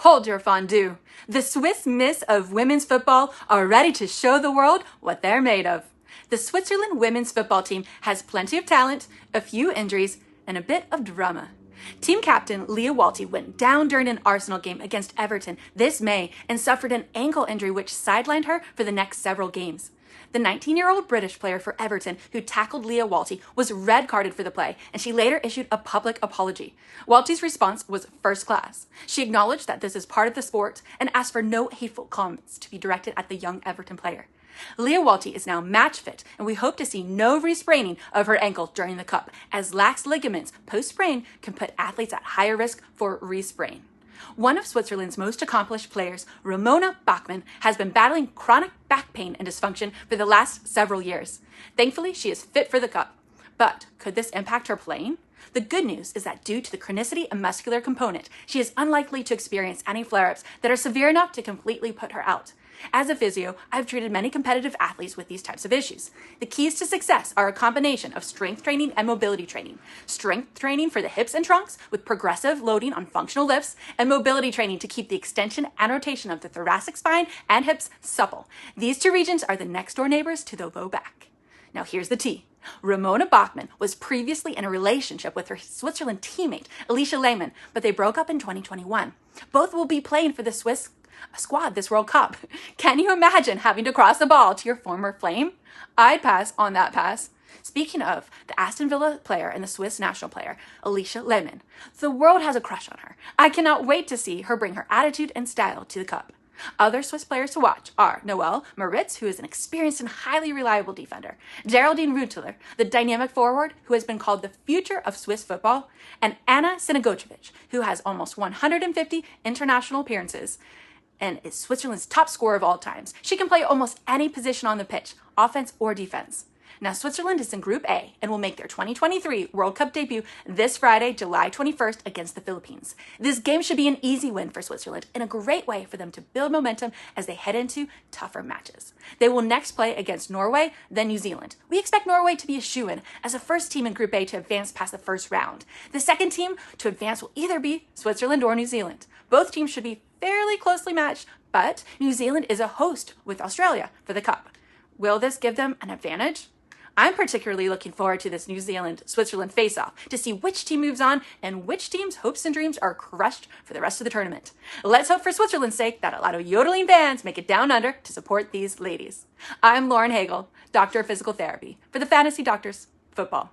Hold your fondue. The Swiss Miss of women's football are ready to show the world what they're made of. The Switzerland women's football team has plenty of talent, a few injuries, and a bit of drama. Team captain Leah Walty went down during an Arsenal game against Everton this May and suffered an ankle injury which sidelined her for the next several games. The 19-year-old British player for Everton who tackled Leah Walty was red-carded for the play, and she later issued a public apology. Walty's response was first class. She acknowledged that this is part of the sport and asked for no hateful comments to be directed at the young Everton player. Leah Walty is now match fit, and we hope to see no re-spraining of her ankle during the Cup, as lax ligaments post-sprain can put athletes at higher risk for re-sprain. One of Switzerland's most accomplished players, Ramona Bachmann, has been battling chronic back pain and dysfunction for the last several years. Thankfully, she is fit for the Cup. But could this impact her playing? The good news is that due to the chronicity and muscular component, she is unlikely to experience any flare-ups that are severe enough to completely put her out. As a physio, I've treated many competitive athletes with these types of issues. The keys to success are a combination of strength training and mobility training. Strength training for the hips and trunks with progressive loading on functional lifts, and mobility training to keep the extension and rotation of the thoracic spine and hips supple. These two regions are the next door neighbors to the low back. Now here's the tea. Ramona Bachmann was previously in a relationship with her Switzerland teammate, Alicia Lehmann, but they broke up in 2021. Both will be playing for the Swiss squad this World Cup. Can you imagine having to cross the ball to your former flame? I'd pass on that pass. Speaking of the Aston Villa player and the Swiss national player, Alicia Lehmann, the world has a crush on her. I cannot wait to see her bring her attitude and style to the Cup. Other Swiss players to watch are Noelle Moritz, who is an experienced and highly reliable defender, Geraldine Rütteler, the dynamic forward who has been called the future of Swiss football, and Anna Sinagojevic, who has almost 150 international appearances and is Switzerland's top scorer of all times. She can play almost any position on the pitch, offense or defense. Now, Switzerland is in Group A and will make their 2023 World Cup debut this Friday, July 21st against the Philippines. This game should be an easy win for Switzerland and a great way for them to build momentum as they head into tougher matches. They will next play against Norway, then New Zealand. We expect Norway to be a shoo-in as the first team in Group A to advance past the first round. The second team to advance will either be Switzerland or New Zealand. Both teams should be fairly closely matched, but New Zealand is a host with Australia for the Cup. Will this give them an advantage? I'm particularly looking forward to this New Zealand-Switzerland face-off to see which team moves on and which team's hopes and dreams are crushed for the rest of the tournament. Let's hope for Switzerland's sake that a lot of yodeling fans make it down under to support these ladies. I'm Lauren Hagel, Doctor of Physical Therapy for the Fantasy Doctors Football.